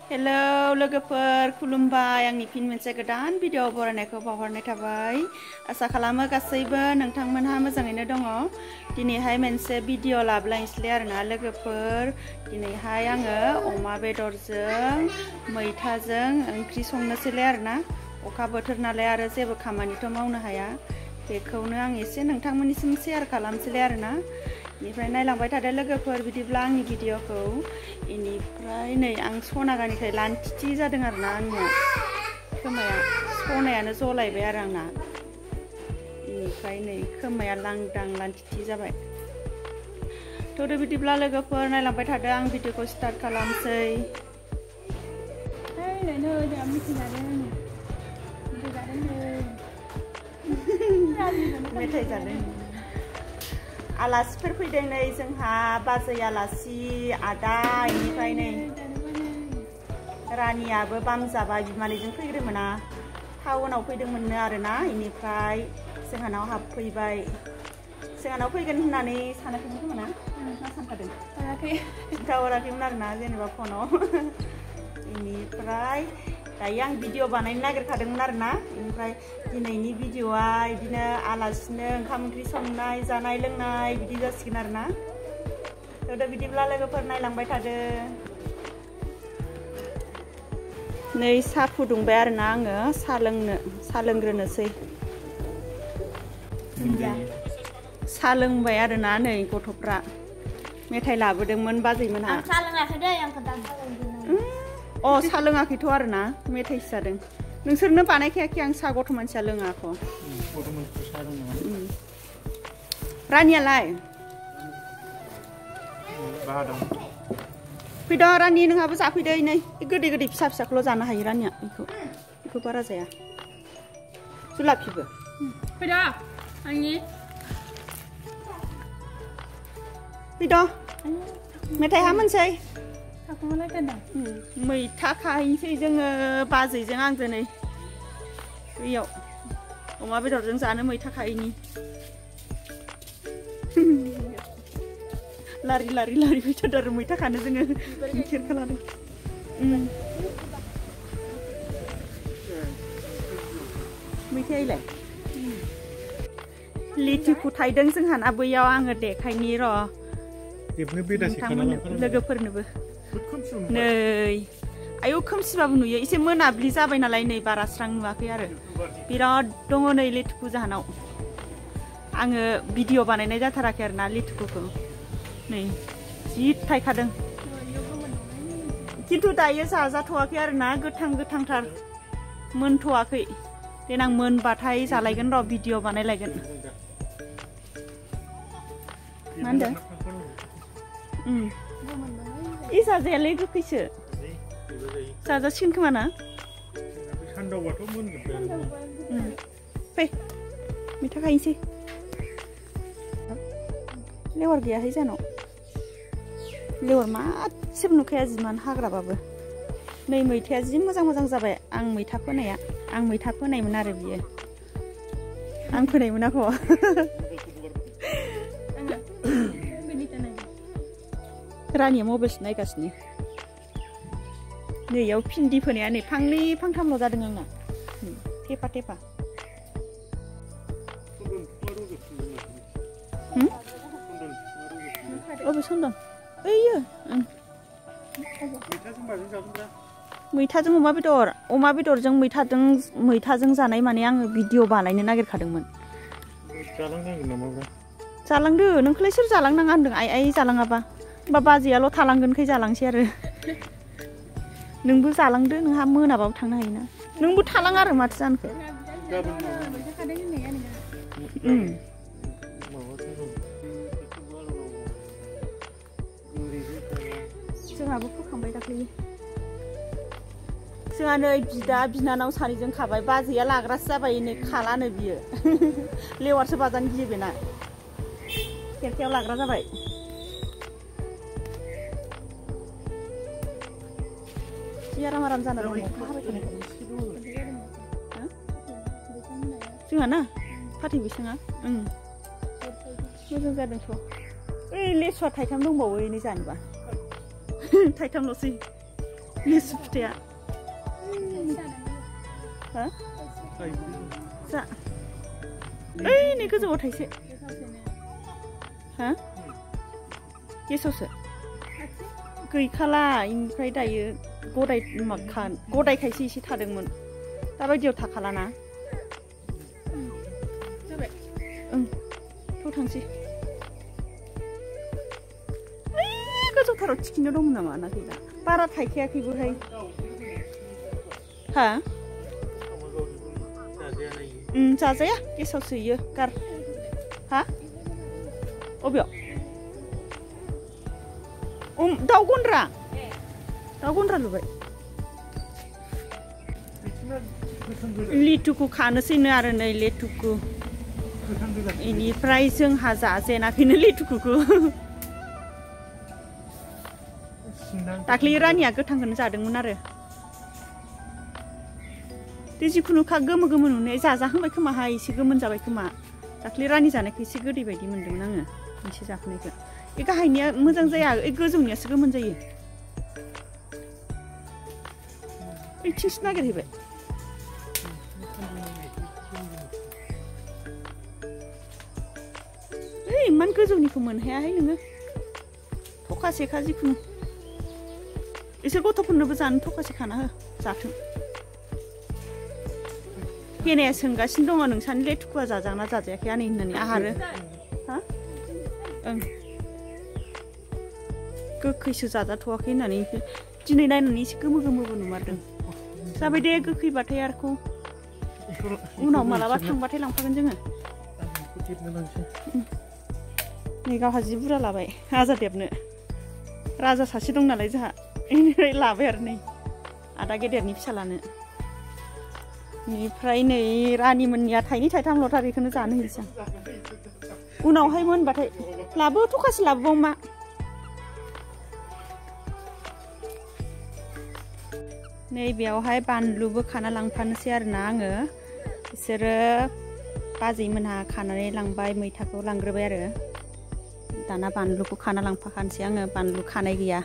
hello लोगोफोर खुलुमबाय आंनि फिन मोनसे गोदान भिडिअ बरायनायखौ बावहरनाय थाबाय आसा खालामो गासैबो नोंथांमोनहा मोजाङैनो दङ दिनैहाय मोनसे भिडिअ लाबोलायनोसै आरोना लोगोफोर दिनैहाय आङो अमा बेदरजों मैथाजों ओंख्रि संनोसैलाय आरोना अखा बोथोर नालाय आरो जेबो खामानिथ' मावनो हाया बेखौनो आं एसे नोंथांमोननिसिम शेयार खालामसैलाय आरोना इनिफ्राय नायलांबाय थादो लोगोफोर बिदिब्ला आंनि भिडिअखौ इनिफ्राय नै आं सनागानिफ्राय लानथिथि जादों आरोना आंनिया खोमाया सनायानो जलायबाय आरो आंना इनिफ्राय नै खोमाया लांदां लानथिथि जाबाय थ' बिदिब्ला लोगोफोर नायलांबाय थादो आं भिडिअखौ स्टार्ट खालामसै नै जोंहा मिथिं जादों मेथाइ जादों आलासिफोर फैदों नै जोंहा बाजै आलासि आदा इनिफ्राय नै रानियाबो बाम जाबाय बिमानैजों फैग्रोमोना टाउनाव फैदोंमोननो आरोना इनिफ्राय जोंहानाव हाबफैबाय जोंहानाव फैगोन होननानै सानाखैमोन खोमा ना सानखादों खिन्थाहराखैमोन आरोना जेनेबा फनाव इनिफ्राय दायो आं भिडिअ बानायनो नागिरखादोंमोन आरोना इनिफ्राय दिनैनि भिडिअआ बिदिनो आलासिनो ओंखाम ओंख्रि संनाय जानाय लोंनाय बिदि जासिगोन आरोना थ' बिदिब्ला लोगोफोर नायलांबाय थादो नै साहा फुदुंबाय आरोना आङो साहा लोंग्रोनोसै साहा लोंबाय आरोना नै गथ'फ्रा मेथाइ लाबोदोंमोन बाजैमोनहा आं साहा लोङाखै दै आं खोन्था अ साहा लोङाखैथ' आरोना मेथाइसो जादों नोंसोरनो बानायखायाखै आं साहा गथ' मानसिया लोङाख' रानियालाय फैदो रानि नोंहाबो जाफैदो नै गोदै गोदै फिसा फिसाखौल' जानो हायो रानिया बेखौ बारा जाया जुलाफिबो फैदो आंनि फैदो मेथाइ हा मोनसै मैथा खाहैनोसै जोङो बाजैजों आंजों नै बैयाव अमा बेदरजों जानो मैथा खाहैनि लारि लारि लारि फैथारदों आरो मैथा खानो जोङो खेरखा लादों मैथायालाय लिथुखौ थायदों जोंहाना बैयाव आङो देखायनि र' लोगोफोरनोबो नै आयौ खोमसिबाबो नुयो एसे मोनाब्लि जाबाय नालाय नै बारा स्रां नुवाखै आरो बिराद दङ नै लिथुखु जाहानाव आङो भिडिअ बानायनाय जाथाराखै आरोना लिथुखुखौ नै जि थायखादों खिन्थु दायो जाजाथ'वाखै आरोना गोथां गोथांथार मोनथ'वाखै देनां मोनबाथाय जालायगोन र' भिडिअ बानायलायगोन मा होनदों इ जाजायालै गोखैसो जाजासिगोन खोमा ना फै मैथा खायनोसै लेवार गैयाहाय जानाव लेवार मासेबो नुखाया जिमान हाग्राबाबो नै मैथाया जि मोजां मोजां जाबाय आं मैथा फोनायमोन आरो बियो आं फोनायमोन आख' रानिया मबाइलसो नायगासिनो नैयाव भिन्दि फोनाया नै फांनै फांथामल' जादों आंना थेफा थेफा अबे सन्दन ओइयो मैथाजों अमा बेदरजों मैथाजों जानाय माने आङो भिडिअ बानायनो नागिरखादोंमोन जालांदो नोंखौलाय सोर जालांनाङा होनदों आइ जालाङाबा होमबा बाजैयाल' थालांगोनखाय जालांसै आरो नोंबो जालांदो नोंहा मोनाबाबो थांनो हायोना नोंबो थालां आरो माथो जानोखो जोंहाबो फोखांबाय दाख्लै जोंहा नै बिदा बिनानाव सानैजों खाबाय बाजैया लाग्रासो जाबाय नै खालानो बियो लेवारसो बाजानो गियो बेना खेरखायाव लाग्रा जाबाय आराम आराम जाना दं अखा हाबाय थानायखाय जोंहा ना फाथै बैसाङा मोजां जादोंथ' ओइ लेसुवा थाइथाम दंबावो नै जानोबा थाइथामल'सै लिसु फिथाइया हा जा ओइ नै गोजौआव थाइसे हा गेसावसो गैखाला इनिफ्राय दायो गदायखायसो एसे थादोंमोन दाबायदियाव थाखालाना जाबाय थ' थांसै गोजौथाराव थिखिनो दंमोन नामा ना गैला बारा थाइखायाखैबोहाय हा जाजाया गेसावसो इयो गार हा अबेयाव दाउ गन्द्रा लुबाय लिटुखौ खानोसैनो आरो नै लेटुकु इनिफ्राय जोंहा जाजेनाखैनो लिटुकुखौ दाख्लै रानिया गोथांखौनो जादोंमोन आरो जिखुनु गोमो नुनाय जाजाहांबाय खोमाहाय एसे गोमोन जाबाय खोमा दाख्लै रानि जानायखौ एसे गोदै बायदि मोन्दोंमोन आङो मोनसे जाखानायखौ बे गाहायनिया मोजां जाया ओइ गोजौनियासो गोमोन जायो ओइथिंसो नागिरहैबाय ओइ इमान गोजौनिखौ मोनहायाहाय नोङो थखासेखा जिखुनु इसोर गथ'फोरनोबो जानो थखासे खाना हो जाथों हेनाया सोंगासिनो दङ नोंसानि लेटुकुआ जाजाना जाजायाखै आनै होननानै आहारो हा ओं गोखैसो जाजाथ'वाखै होननानै दिनै नायनानै एसे गोमोबो नुमारदों जाबाय दे गोखैबाथाय आरोखौ उनाव मालाबा थांबाथाय लांफागोन जोङो नै गावहा जि बुरजा लाबाय राजा देबनो राजा सासे दं नालाय जोंहा इनिफ्राय लाबाय आरो नै आदा गेदेरनि फिसालानो बेनिफ्राय नै रानिमोननिया थाइनै थाइथामल'थार बेखौनो जानो होनोसै आं उनावहाय मोनबाथाय लाबो थखासे लाबोबाव मा नै बेयावहाय बानलुबो खाना लांफानोसै आरोना आङो बिसोरो बाजैमोनहा खानानै लांबाय मैथाखौ लांग्रोबाय आरो दाना बानलुखौ खाना लांफाखानोसै आङो बानलु खानाय गैया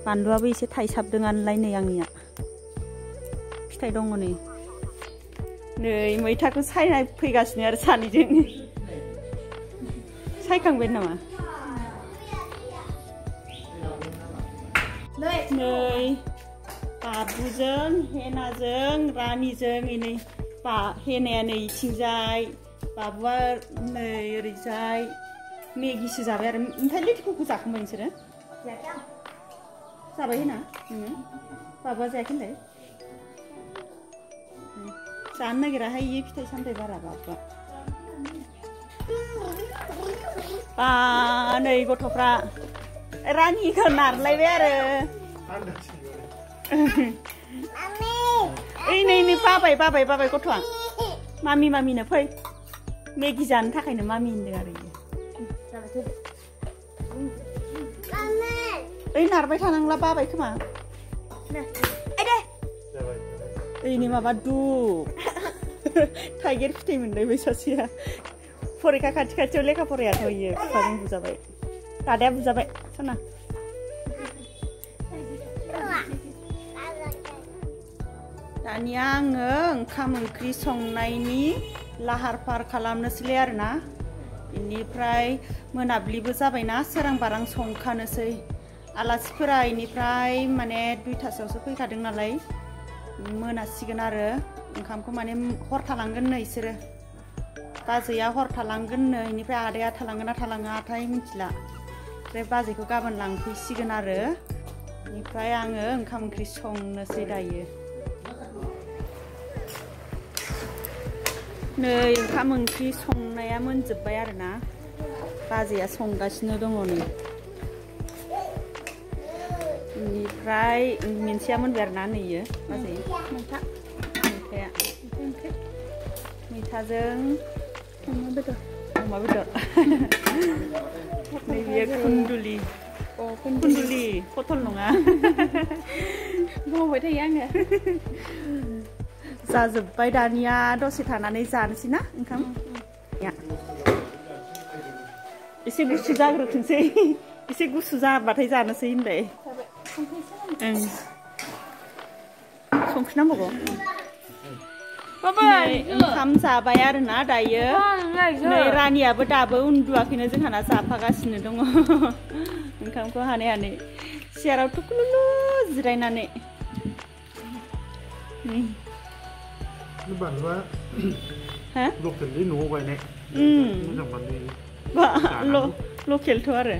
बानलुआबो एसे थाइसाबदोंआनोलाय नै आंनिया फिथाइ दङ नै मैथाखौ सायना फैगासिनो आरो सानैजों सायखांबाय नामा नै बाबुजों हेनाजों रानिजों नै हेनाया नै इथिंजाय बाबुआ नै ओरैजाय मेगिसो जाबाय आरो ओमफ्राय लेटुकुखौ जाखांबाय नोंसोरो जाबाय हेना बाबुआ जायाखै होनलाय जानो नागिराहाय इयो फिथाइ सामथाइ बारा बाबुआ बा नै गथ'फ्रा रानिखौ नारलायबाय आरो ओइ नै बाबाय गथ'आ मामिनो फै मेगि जानो थाखायनो मामि होनदों आरो ओइ नारबाय थानांला बाबाय खोमा ओइनि माबा थाइगिर फिथाइ मोनलायबाय सासेया फरिखा खाथियाव लेखा फरायाथ' इयो बिफाजों बुजाबाय दादाया बुजाबाय सना दानिया आङो ओंखाम ओंख्रि संनायनि लाहार फाहार खालामनोसैलाय आरोना बेनिफ्राय मोनाब्लिबो जाबायना सोरां बारां संखानोसै आलासिफोरा इनिफ्राय माने 2थासोआवसो फैखादों नालाय मोनासिगोन आरो ओंखामखौ माने हर थालांगोननो इसोरो बाजैया हर थालांगोननो इनिफ्राय आदाया थालांगोन ना थालाङाथाय मिथिला ओमफ्राय बाजैखौ गाबोन लांफैसिगोन आरो इनिफ्राय आङो ओंखाम ओंख्रि संनोसै दायो नै ओंखाम ओंख्रि संनाया मोनजोब्बाय आरोना बाजैया संगासिनो दङ नै बेनिफ्राय मोनसेया मोनबाय आरोना नैयो बाजै मैथाजों अमा बेदर नैबेयो कुन्दुलि पटल नङा बावबाय थायो आङो जाजोब्बाय दानिया दसे थानानै जानोसै ना ओंखाम एसे गुसु जाग्रोथोंसै एसे गुसु जाबाथाय जानोसै होनबाय संख्रि नांबावगौ बाबा ओंखाम जाबाय आरोना दायो नै रानियाबो दाबो उन्दुआखैनो जोंहाना जाफागासिनो दङ ओंखामखौ हानै हानै सियाराव थुखुलुलु जिरायनानै बानलुआ लकेलनि न'आव गायनाय मोजां बानलु लकेलथ' आरो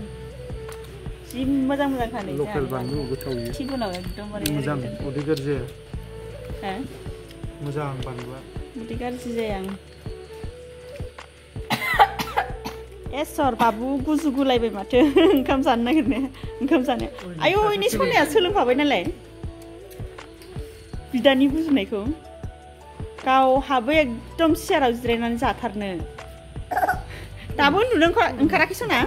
जि मोजां मोजां खानै लकेल बानलु गोथाव टिफिनाव एकदमबारे मोजां उदै गाज्रि जाया मोजां बानलुआ उदै गाज्रि जाया एसर बाबु गुजु गुलायबाय माथो ओंखाम जानो नागिरनो ओंखाम जानो आयौ इनि सनाया सोलोंफाबाय नालाय बिदानि गुजुनायखौ गावहाबो एकदम सियाराव जिरायनानै जाथारनो दाबो उन्दुनो ओंखाराखै सना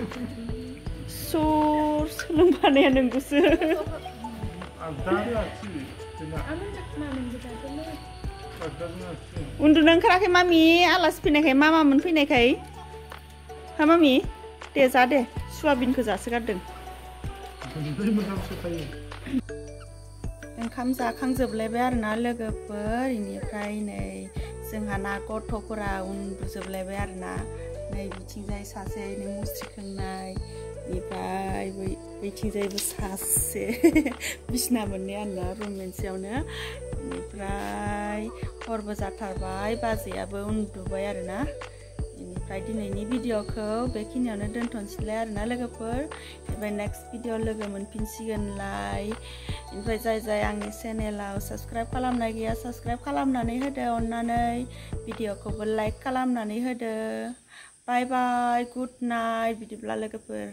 सर सोलोंफानाया नोंगौसो उन्दुनो ओंखाराखै मामि आलासि फैनायखाय मामामोन फैनायखाय हा मामि दे जा दे सयाबिनखौ जासोगारदों ओंखाम जाखांजोबलायबाय आरोना लोगोफोर इनिफ्राय नै जोंहाना गथ'फोरा उन्दुजोबलायबाय आरोना नै बिथिंजाय सासे नै मुस्रि खोंनाय इनिफ्राय बैथिंजायबो सासे बिसना मोननै आरोना रुम मोनसेयावनो इनिफ्राय हरबो जाथारबाय बाजैयाबो उन्दुबाय आरोना इनिफ्राय दिनैनि भिडिअखौ बेखिनियावनो दोनथ'नोसैलाय आरोना लोगोफोर ओमफ्राय नेक्स्ट भिडिअ लोगो मोनफिनसिगोनलाय इनिफ्राय जाय आंनि चेनेलाव साबस्क्राइब खालामनाय गैया साबस्क्राइब खालामनानै होदो अननानै भिडिअखौबो लाइक खालामनानै होदो बाय बाय गुड नाइट बिदिब्ला लोगोफोर